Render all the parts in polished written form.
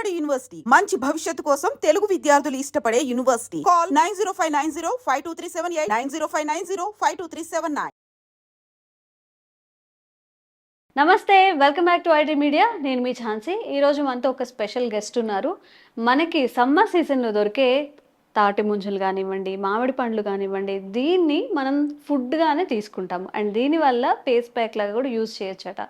Vijayawada university మంచి భవిష్యత్తు కోసం తెలుగు విద్యార్థులు ఇష్టపడే యూనివర్సిటీ. కాల్ 9059052378 9059052379. నమస్తే, welcome back to IT media. నేను మీ ఝాన్సీ. ఈరోజు మనతో ఒక స్పెషల్ గెస్ట్ ఉన్నారు. మనకి సమ్మర్ సీజన్లో దొరికే తాటి ముంజలు కానివ్వండి, మామిడి పండ్లు కానివ్వండి, దీన్ని మనం ఫుడ్గానే తీసుకుంటాము. అండ్ దీనివల్ల ఫేస్ ప్యాక్ లాగా కూడా యూజ్ చేయొచ్చట.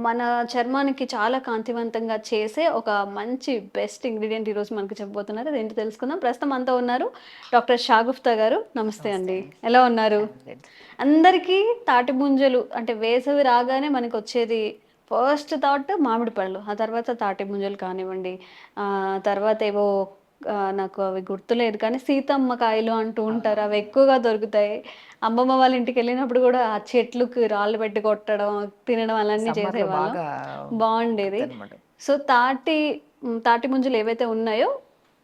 మన చర్మానికి చాలా కాంతివంతంగా చేసే ఒక మంచి బెస్ట్ ఇంగ్రీడియంట్ ఈరోజు మనకు చెప్పబోతున్నారు. అదేంటి తెలుసుకుందాం. ప్రస్తుతం అంతా ఉన్నారు డాక్టర్ షాగుఫ్తా గారు. నమస్తే అండి, ఎలా ఉన్నారు? అందరికీ తాటి ముంజలు అంటే వేసవి రాగానే మనకు వచ్చేది ఫస్ట్ థాట్ మామిడి పళ్ళు, ఆ తర్వాత తాటి ముంజలు కానివ్వండి, తర్వాత ఏవో నాకు అవి గుర్తులేదు కానీ సీతమ్మ కాయలు అంటూ ఉంటారు, అవి ఎక్కువగా దొరుకుతాయి. అమ్మమ్మ వాళ్ళ ఇంటికి వెళ్ళినప్పుడు కూడా ఆ చెట్లుకి రాళ్ళు పెట్టి కొట్టడం, తినడం అలానే చేసేవాళ్ళం, బాగుండేది. సో తాటి ముంజలు ఏవైతే ఉన్నాయో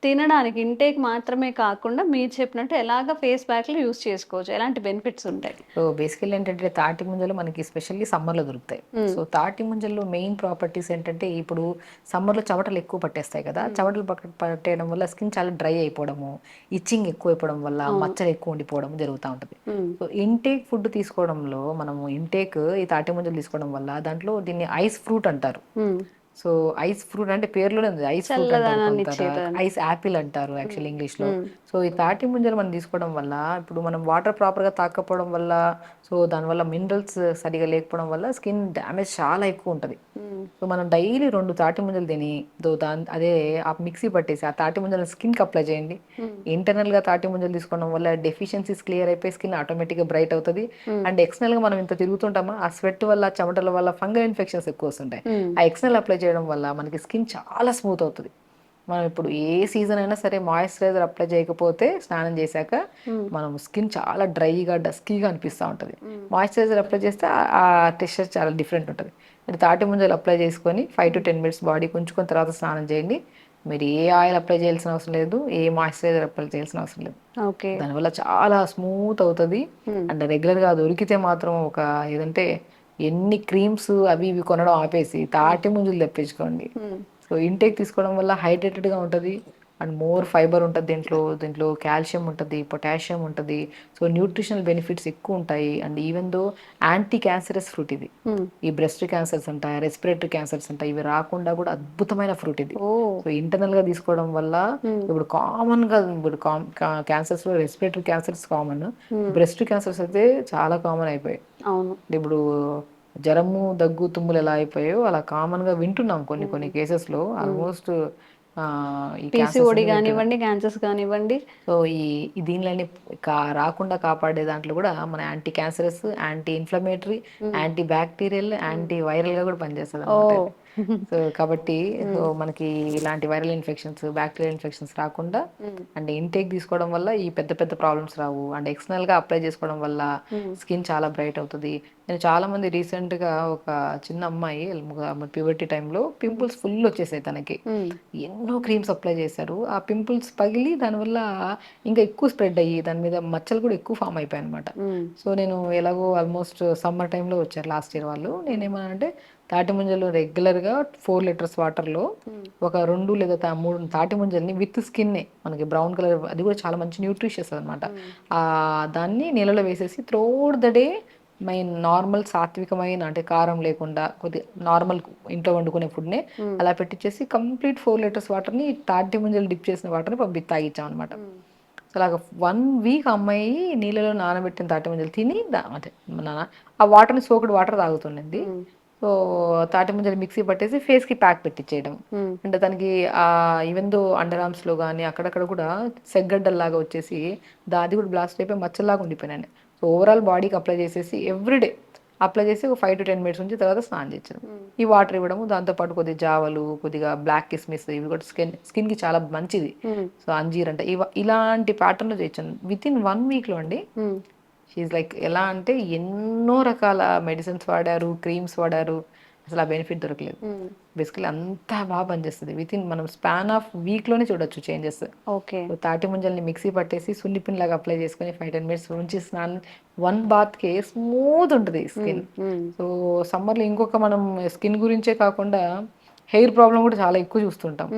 తినడానికి ఇంటేక్ మాత్రమే కాకుండా మీరు చెప్పినట్టు ఎలాగ ఫేస్ ప్యాక్లు యూస్ చేసుకోవచ్చు, ఎలాంటి బెనిఫిట్స్ ఉంటాయి? సో బేసికల్లీ ఏంటంటే తాటి ముంజలు మనకి స్పెషల్లీ సమ్మర్లో దొరుకుతాయి. సో తాటి ముంజల్లో మెయిన్ ప్రాపర్టీస్ ఏంటంటే, ఇప్పుడు సమ్మర్లో చెమటలు ఎక్కువ పట్టేస్తాయి కదా, చెమటలు పట్టేయడం వల్ల స్కిన్ చాలా డ్రై అయిపోవడము, ఇచ్చింగ్ ఎక్కువ అయిపోవడం వల్ల మచ్చలు ఎక్కువ ఉండిపోవడం జరుగుతూ ఉంటుంది. సో ఇంటేక్ ఫుడ్ తీసుకోవడంలో మనము ఈ తాటి ముంజలు తీసుకోవడం వల్ల దాంట్లో దీన్ని ఐస్ ఫ్రూట్ అంటారు. సో ఐస్ ఫ్రూట్ అంటే పేరులోనే ఉంది, ఐస్ ఫ్రూట్ అంటారు, ఐస్ యాపిల్ అంటారు యాక్చువల్లీ ఇంగ్లీష్లో. సో ఈ తాటి ముంజలు మనం తీసుకోవడం వల్ల, ఇప్పుడు మనం వాటర్ ప్రాపర్గా తాకపోవడం వల్ల, సో దానివల్ల మినరల్స్ సరిగా లేకపోవడం వల్ల స్కిన్ డ్యామేజ్ చాలా ఎక్కువ ఉంటుంది. సో మనం డైలీ 2 తాటి ముంజలు తిని అదే ఆ మిక్సీ పట్టేసి ఆ తాటి ముంజలను స్కిన్కి అప్లై చేయండి. ఇంటర్నల్గా తాటి ముంజలు తీసుకోవడం వల్ల డెఫిషియన్సీస్ క్లియర్ అయిపోయి స్కిన్ ఆటోమేటిక్గా బ్రైట్ అవుతుంది. అండ్ ఎక్స్టర్నల్గా మనం ఇంత తిరుగుతుంటామా, ఆ స్వెట్ వల్ల చెమటల వల్ల ఫంగల్ ఇన్ఫెక్షన్స్ ఎక్కువ వస్తుంటాయి. ఆ ఎక్స్టర్నల్ అప్లై చేయడం వల్ల మనకి స్కిన్ చాలా స్మూత్ అవుతుంది. మనం ఇప్పుడు ఏ సీజన్ అయినా సరే మాయిశ్చరైజర్ అప్లై చేయకపోతే స్నానం చేశాక మనం స్కిన్ చాలా డ్రైగా డస్కీగా అనిపిస్తూ ఉంటుంది. మాయిశ్చరైజర్ అప్లై చేస్తే ఆ టెక్స్చర్ చాలా డిఫరెంట్ ఉంటుంది. మీరు తాటి ముంజలు అప్లై చేసుకొని 5 to 10 minutes బాడీ ఉంచుకొని తర్వాత స్నానం చేయండి. మీరు ఏ ఆయిల్ అప్లై చేయాల్సిన అవసరం లేదు, ఏ మాయిశ్చరైజర్ అప్లై చేయాల్సిన అవసరం లేదు. దానివల్ల చాలా స్మూత్ అవుతుంది. అండ్ రెగ్యులర్గా దొరికితే మాత్రం ఏదంటే ఎన్ని క్రీమ్స్ అవి ఇవి కొనడం ఆపేసి తాటి ముంజలు తెప్పించుకోండి. సో ఇంటేక్ తీసుకోవడం వల్ల హైడ్రేటెడ్గా ఉంటుంది అండ్ మోర్ ఫైబర్ ఉంటుంది. దీంట్లో కాల్షియం ఉంటుంది, పొటాషియం ఉంటుంది. సో న్యూట్రిషనల్ బెనిఫిట్స్ ఎక్కువ ఉంటాయి. And even though anti cancerous fruit ఇది. ఈ బ్రెస్ట్ క్యాన్సర్స్ ఉంటాయి, రెస్పిరేటరీ క్యాన్సర్స్ ఉంటాయి, ఇవి రాకుండా కూడా అద్భుతమైన ఫ్రూట్ ఇది. సో ఇంటర్నల్గా తీసుకోవడం వల్ల ఇప్పుడు కామన్గా క్యాన్సర్స్ లో respiratory cancers common, breast cancers అయితే చాలా కామన్ అయిపోయాయి. ఇప్పుడు జ్వరము, దగ్గు, తుమ్ములు ఎలా అయిపోయాయో అలా కామన్ గా వింటున్నాం కొన్ని కేసెస్ లో. ఆల్మోస్ట్ పీసీఓడి కానివ్వండి, క్యాన్సర్స్ కానివ్వండి. సో దీనిలోని రాకుండా కాపాడే దాంట్లో కూడా మన anti cancerous, anti inflammatory, anti bacterial, anti viral గా కూడా పనిచేస్తుంది అన్నమాట. సో కాబట్టి సో మనకి ఇలాంటి వైరల్ ఇన్ఫెక్షన్స్, బ్యాక్టీరియల్ ఇన్ఫెక్షన్స్ రాకుండా అండ్ ఇంటేక్ తీసుకోవడం వల్ల ఈ పెద్ద పెద్ద ప్రాబ్లమ్స్ రావు. అండ్ ఎక్స్టర్నల్ గా అప్లై చేసుకోవడం వల్ల స్కిన్ చాలా బ్రైట్ అవుతుంది. నేను చాలా మంది రీసెంట్ గా ఒక చిన్న అమ్మాయి ప్యూబర్టీ టైంలో పింపుల్స్ ఫుల్ వచ్చేసాయి తనకి. ఎన్నో క్రీమ్స్ అప్లై చేశారు, ఆ పింపుల్స్ పగిలి దానివల్ల ఇంకా ఎక్కువ స్ప్రెడ్ అయ్యి దాని మీద మచ్చలు కూడా ఎక్కువ ఫామ్ అయిపోయాయి అనమాట. సో నేను ఎలాగో ఆల్మోస్ట్ సమ్మర్ టైంలో వచ్చారు లాస్ట్ ఇయర్ వాళ్ళు. నేనేమనంటే తాటి ముంజలు రెగ్యులర్గా 4 liters వాటర్లో ఒక 2 లేదా 3 తాటి ముంజల్ని విత్ స్కిన్నే, మనకి బ్రౌన్ కలర్, అది కూడా చాలా మంచి న్యూట్రిషియస్ అనమాట, దాన్ని నీళ్ళలో వేసేసి త్రూఅవుట్ ద డే నార్మల్ సాత్వికమైన అంటే కారం లేకుండా కొద్దిగా నార్మల్ ఇంట్లో వండుకునే ఫుడ్నే అలా పెట్టించేసి కంప్లీట్ 4 liters వాటర్ని తాటి ముంజలు డిప్ చేసిన వాటర్ని తాగిచ్చాం అనమాట. సో అలాగా 1 week అమ్మాయి నీళ్ళలో నానబెట్టిన తాటి ముంజలు తిని అంటే ఆ వాటర్ని సోకుడు వాటర్ తాగుతుండింది. సో తాటి ముంజలు మిక్సీ పట్టేసి ఫేస్కి ప్యాక్ పెట్టించేయడం. అంటే దానికి ఈవెన్ దో అండర్ ఆర్మ్స్లో కానీ అక్కడక్కడ కూడా సెగ్గడ్డల్లాగా వచ్చేసి అది కూడా బ్లాస్ట్ అయిపోయి మచ్చల్లాగా ఉండిపోయినాయి. సో ఓవరాల్ బాడీకి అప్లై చేసేసి ఎవ్రీడే అప్లై చేసి ఒక 5 to 10 minutes నుంచి తర్వాత స్నానం చేయించడం, ఈ వాటర్ ఇవ్వడము. దాంతోపాటు కొద్దిగా జావలు, కొద్దిగా బ్లాక్ కిస్మిస్, ఇవి కూడా స్కిన్కి చాలా మంచిది. సో అంజీర్ అంటే ఇలాంటి ప్యాటర్న్లో చేయించాను. విత్ ఇన్ 1 weekలో అండి షీఈ్ లైక్ ఎలా అంటే ఎన్నో రకాల మెడిసిన్స్ వాడారు, క్రీమ్స్ వాడారు, అసలు ఆ బెనిఫిట్ దొరకలేదు. బేసికలీ అంతా బాగా పనిచేస్తుంది. విత్ ఇన్ మనం స్పాన్ ఆఫ్ వీక్లోనే చూడొచ్చు చేంజెస్. తాటి ముంజల్ని మిక్సీ పట్టేసి సున్నిపిన్ లాగా అప్లై చేసుకొని 5-10 minutes ఉంచి స్నానం, 1 bathకే స్మూత్ ఉంటుంది స్కిన్. సో సమ్మర్లో ఇంకొక మనం స్కిన్ గురించే కాకుండా హెయిర్ ప్రాబ్లం కూడా చాలా ఎక్కువ చూస్తుంటాం.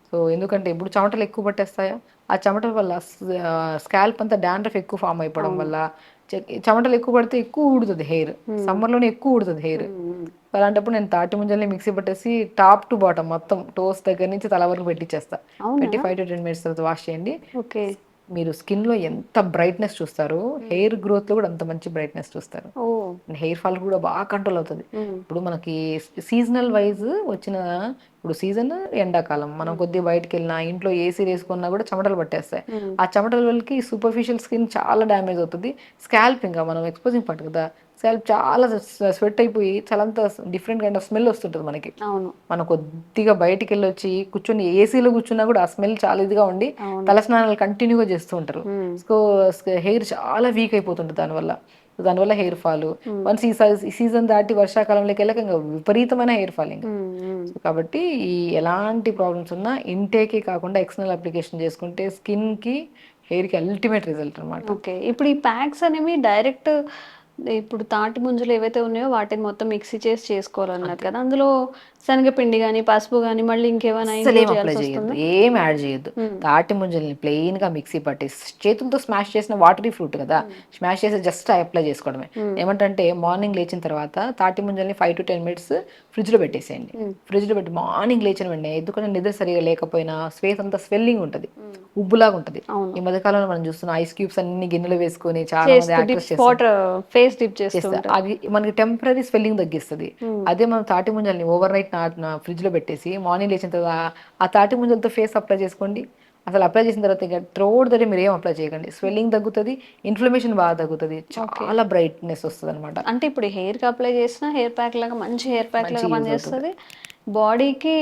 సో ఎందుకంటే ఇప్పుడు చెమటలు ఎక్కువ పట్టేస్తాయా, ఆ చెమటల వల్ల స్కాల్ప్ అంతా డాండ్రఫ్ ఎక్కువ ఫామ్ అయిపోవడం వల్ల చెమటలు ఎక్కువ పడితే ఎక్కువ ఊడుతుంది హెయిర్, సమ్మర్లోనే ఎక్కువ ఊడుతుంది హెయిర్. అలాంటప్పుడు నేను తాటి ముంజల్ని మిక్సీ పట్టేసి టాప్ టు బాటమ్ మొత్తం టోస్ దగ్గర నుంచి తల వరకు పెట్టించేస్తా. పెట్టి 5 to 10 minutes తర్వాత వాష్ చేయండి. ఓకే. మీరు స్కిన్ లో ఎంత బ్రైట్నెస్ చూస్తారు, హెయిర్ గ్రోత్ లో కూడా అంత మంచి బ్రైట్నెస్ చూస్తారు. ఓ. హెయిర్ ఫాల్ కూడా బాగా కంట్రోల్ అవుతుంది. ఇప్పుడు మనకి సీజనల్ వైజ్ వచ్చిన, ఇప్పుడు సీజన్ ఎండాకాలం, మనం కొద్దిగా బయటకు వెళ్ళినా ఇంట్లో ఏసీ వేసుకున్నా కూడా చెమటలు పట్టేస్తాయి. ఆ చెమటల వల్లకి సూపర్ఫిషియల్ స్కిన్ చాలా డ్యామేజ్ అవుతుంది. స్కాల్ప్ ఇంకా మనం ఎక్స్పోజింగ్ పార్ట్ కదా, స్కాల్ప్ చాలా స్వెట్ అయిపోయి చాలా డిఫరెంట్ కైండ్ ఆఫ్ స్మెల్ వస్తుంటుంది మనకి. అవును. మనం కొద్దిగా బయటికి వెళ్ళి వచ్చి కూర్చొని ఏసీలో కూర్చున్నా కూడా ఆ స్మెల్ చాలా ఇదిగా ఉండి తలస్నానాలు కంటిన్యూగా చేస్తూ ఉంటారు. సో హెయిర్ చాలా వీక్ అయిపోతుంటుంది దానివల్ల హెయిర్ ఫాల్. వన్స్ ఈ సీజన్ దాటి వర్షాకాలంలోకి వెళ్ళక ఇంకా విపరీతమైన హెయిర్ ఫాలింగ్. సో కాబట్టి ఈ ఎలాంటి ప్రాబ్లమ్స్ ఉన్నా ఇంటేకే కాకుండా ఎక్స్టర్నల్ అప్లికేషన్ చేసుకుంటే స్కిన్ కి హెయిర్ కి అల్టిమేట్ రిజల్ట్ అనమాట. ఓకే. ఇప్పుడు ఈ ప్యాక్స్ అనేవి డైరెక్ట్ ఇప్పుడు తాటి ముంజలు ఏవైతే ఉన్నాయో వాటిని మొత్తం మిక్సీ చేసి చేసుకోవాలన్నారు కదా, అందులో శనగపిండి కానీ పసుపు కానీ మళ్ళీ ఇంకేమైనా అసలు ఏం అప్లై చేయొద్దు, ఏం యాడ్ చేయొద్దు. తాటి ముంజల్ని ప్లెయిన్ గా మిక్సీ పట్టేసి చేతులతో స్మాష్ చేసిన వాటరీ ఫ్రూట్ కదా, స్మాష్ చేసి జస్ట్ అప్లై చేసుకోవడమే. ఏమంటే మార్నింగ్ లేచిన తర్వాత తాటి ముంజల్ని 5 to 10 minutes ఫ్రిడ్జ్ లో పెట్టేసేయండి. ఫ్రిడ్జ్ లో పెట్టి మార్నింగ్ లేచిన వెంటనే, ఎందుకంటే నిద్ర సరిగా లేకపోయినా ఫేస్ అంతా స్వెల్లింగ్ ఉంటుంది, ఉబ్బులాగా ఉంటుంది. ఈ మధ్యకాలంలో మనం చూస్తున్నాం ఐస్ క్యూబ్స్ అన్ని గిన్నెలు వేసుకొని చాలా మంది యాక్టర్స్ చేస్తారు. ఫేస్ డిప్ చేస్తారు. అది మనకి టెంపరీ స్వెల్లింగ్ తగ్గిస్తుంది. అదే మనం తాటి ముంజల్ని ఓవర్ నైట్ ఫ్రిడ్జ్ లో పెట్టేసి మార్నింగ్ లేచిన తర్వాత ఆ తాటి ముంజలతో ఫేస్ అప్లై చేసుకోండి. అసలు అప్లై చేసిన తర్వాత ఇక త్రోడ్ దగ్గర మీరు ఏం అప్లై చేయకండి, స్వెల్లింగ్ తగ్గుతుంది, ఇన్ఫ్లమేషన్ బాగా తగ్గుతుంది, చాలా బ్రైట్నెస్ వస్తుంది అనమాట. అంటే ఇప్పుడు హెయిర్ కి అప్లై చేసిన హెయిర్ ప్యాక్ లాగా మంచి హెయిర్ ప్యాక్ లాగా పనిచేస్తుంది, బాడీకి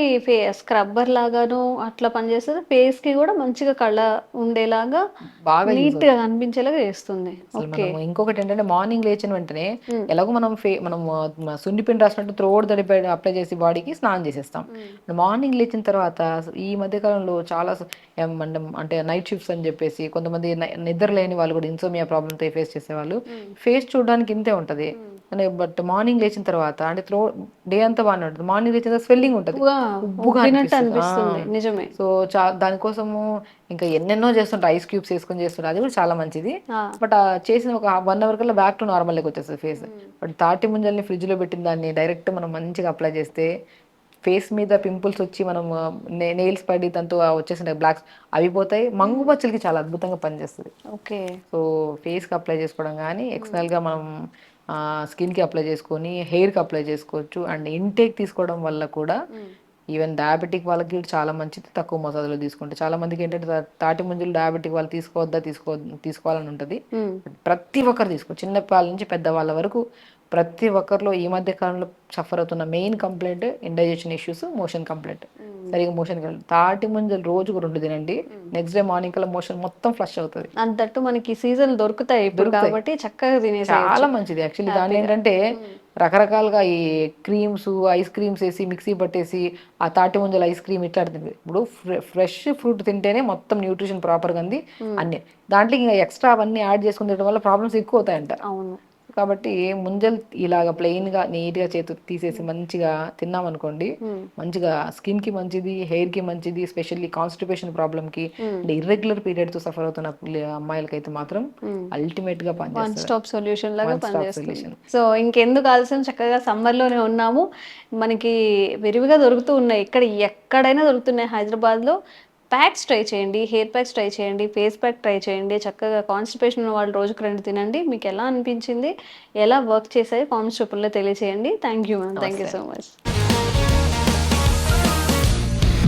స్క్రబ్బర్ లాగాను అట్లా పనిచేస్తుంది, ఫేస్ కి కూడా మంచిగా కళ్ళ ఉండేలాగా బాగా నీట్ గా కనిపించేలాగా చేస్తుంది. ఇంకొకటి ఏంటంటే మార్నింగ్ లేచిన వెంటనే ఎలాగో మనం సున్నిపిండి రాసినట్టు త్రోడ్ తడిపి అప్లై చేసి బాడీకి స్నానం చేసేస్తాం. మార్నింగ్ లేచిన తర్వాత ఈ మధ్య కాలంలో చాలా అంటే నైట్ షిఫ్ట్స్ అని చెప్పేసి కొంతమంది నిద్ర లేని వాళ్ళు కూడా ఇన్సోమియా ప్రాబ్లమ్తో ఫేస్ చేసేవాళ్ళు ఫేస్ చూడడానికి ఇంతే ఉంటది, బట్ మార్నింగ్ లేచిన తర్వాత అంటే డే అంతా బాగానే ఉంటుంది, మార్నింగ్ లేచిన స్వెల్లింగ్ ఉంటుంది, ఉబ్బుగా అనిపిస్తుంది. నిజమే. సో దానికోసము ఇంకా ఎన్నెన్నో చేస్తుంటారు, ఐస్ క్యూబ్స్ వేసుకొని చేస్తుంటారు, అది కూడా చాలా మంచిది. బట్ చేసిన ఒక 1 hour కల్లా బ్యాక్ టు నార్మల్ లెక్క వచ్చేస్తుంది ఫేస్. బట్ తాటి ముంజల్ని ఫ్రిడ్జ్ లో పెట్టిన దాన్ని డైరెక్ట్ మనం మంచిగా అప్లై చేస్తే ఫేస్ మీద పింపుల్స్ వచ్చి మనం నెయిల్స్ పడి దాంతో వచ్చేసిన బ్లాక్స్ అవి పోతాయి, మంగు మచ్చలకి చాలా అద్భుతంగా పనిచేస్తుంది. ఓకే. సో ఫేస్కి అప్లై చేసుకోవడం కానీ ఎక్స్టర్నల్గా మనం స్కిన్కి అప్లై చేసుకొని హెయిర్కి అప్లై చేసుకోవచ్చు. అండ్ ఇంటేక్ తీసుకోవడం వల్ల కూడా ఈవెన్ డయాబెటిక్ వాళ్ళకి చాలా మంచిది, తక్కువ మోతాదులో తీసుకుంటే. చాలా మందికి ఏంటంటే తాటి ముంజలు డయాబెటిక్ వాళ్ళు తీసుకోవాలని ఉంటుంది. ప్రతి ఒక్కరు చిన్న వాళ్ళ నుంచి పెద్దవాళ్ళ వరకు ప్రతి ఒక్కరిలో ఈ మధ్య కాలంలో సఫర్ అవుతున్న main complaint indigestion issues, motion complaint, సరిగా మోషన్ తాటి ముంజలు రోజుకు 2 తినండి, నెక్స్ట్ డే మార్నింగ్ కల్లా మోషన్ మొత్తం ఫ్లష్ అవుతుంది. అంతట్టు మనకి సీజన్ దొరుకుతాయి కాబట్టి చక్కగా తినేసి చాలా మంచిది. యాక్చువల్లీ దాని ఏంటంటే రకరకాలుగా ఈ క్రీమ్స్ ఐస్ క్రీమ్స్ వేసి మిక్సీ పట్టేసి ఆ తాటి ముంజలు ఐస్ క్రీమ్ ఇట్లా తింటుంది. ఇప్పుడు ఫ్రెష్ ఫ్రూట్ తింటేనే మొత్తం న్యూట్రిషన్ ప్రాపర్గా ఉంది అన్ని, దాంట్లో ఇంకా ఎక్స్ట్రా అవన్నీ యాడ్ చేసుకునే వల్ల ప్రాబ్లమ్స్ ఎక్కువ అవుతాయంట. అవును. కాబట్టి ముంజలు ఇలాగ ప్లెయిన్ గా నీట్ గా చేతు తీసేసి మంచిగా తిన్నాం అనుకోండి, మంచిగా స్కిన్ కి మంచిది, హెయిర్ కి మంచిది, ఎస్పెషల్లీ కాన్స్టిపేషన్ ప్రాబ్లమ్ కి ఇర్రెగ్యులర్ పీరియడ్ తో సఫర్ అవుతున్న అమ్మాయిలకి అయితే మాత్రం అల్టిమేట్ గా పనిచేస్తుంది. వన్ స్టాప్ సొల్యూషన్ లాగా పనిచేస్తుంది. సో ఇంకెందుకు ఆలస్యం, చక్కగా సమ్మర్ లోనే ఉన్నాము, మనకి విరివిగా దొరుకుతూ ఉన్నాయి, ఎక్కడైనా దొరుకుతున్నాయి. హైదరాబాద్ లో ప్యాక్స్ ట్రై చేయండి, హెయిర్ ప్యాక్స్ ట్రై చేయండి, ఫేస్ ప్యాక్ ట్రై చేయండి. చక్కగా కాన్స్టిపేషన్ ఉన్న వాళ్ళు రోజుకు 2 తినండి. మీకు ఎలా అనిపించింది, ఎలా వర్క్ చేసాయి కామెంట్స్ రూపంలో తెలియజేయండి. Thank you ma'am, thank you so much.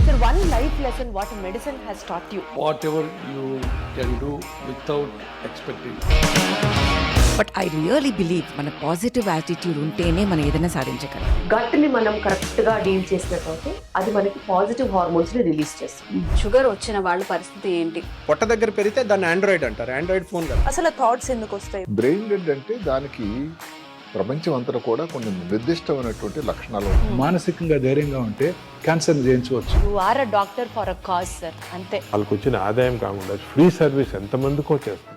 Sir, one life lesson what medicine has taught you. Whatever you can do without expecting. But I really believe మన పాజిటివ్ యాటిట్యూడ్ ఉంటేనే మనం ఏదైనా సాధించగలం. గట్ని మనం కరెక్ట్గా డీల్ చేసినట్లయితే అది మనకి పాజిటివ్ హార్మోన్స్ని రిలీజ్ చేస్తుంది. షుగర్ వచ్చిన వాళ్ళ పరిస్థితి ఏంటి? పొట్ట దగ్గర పెరిగితే దాన్ని ఆండ్రాయిడ్ అంటారు, ఆండ్రాయిడ్ ఫోన్ కదా. అసలు థాట్స్ ఎందుకు వస్తాయి? బ్రెయిన్ డెడ్ అంటే దానికి ప్రపంచం అంతా కూడా కొన్ని నిర్దిష్టమైనటువంటి లక్షణాలు ఉంటాయి. మానసికంగా ధైర్యంగా ఉంటే క్యాన్సర్ జయించవచ్చు. You are a doctor for a cause sir, అంతే. వాళ్ళకి వచ్చిన ఆదాయం కాకుండా ఫ్రీ సర్వీస్ ఎంతమందికో చేస్తారు.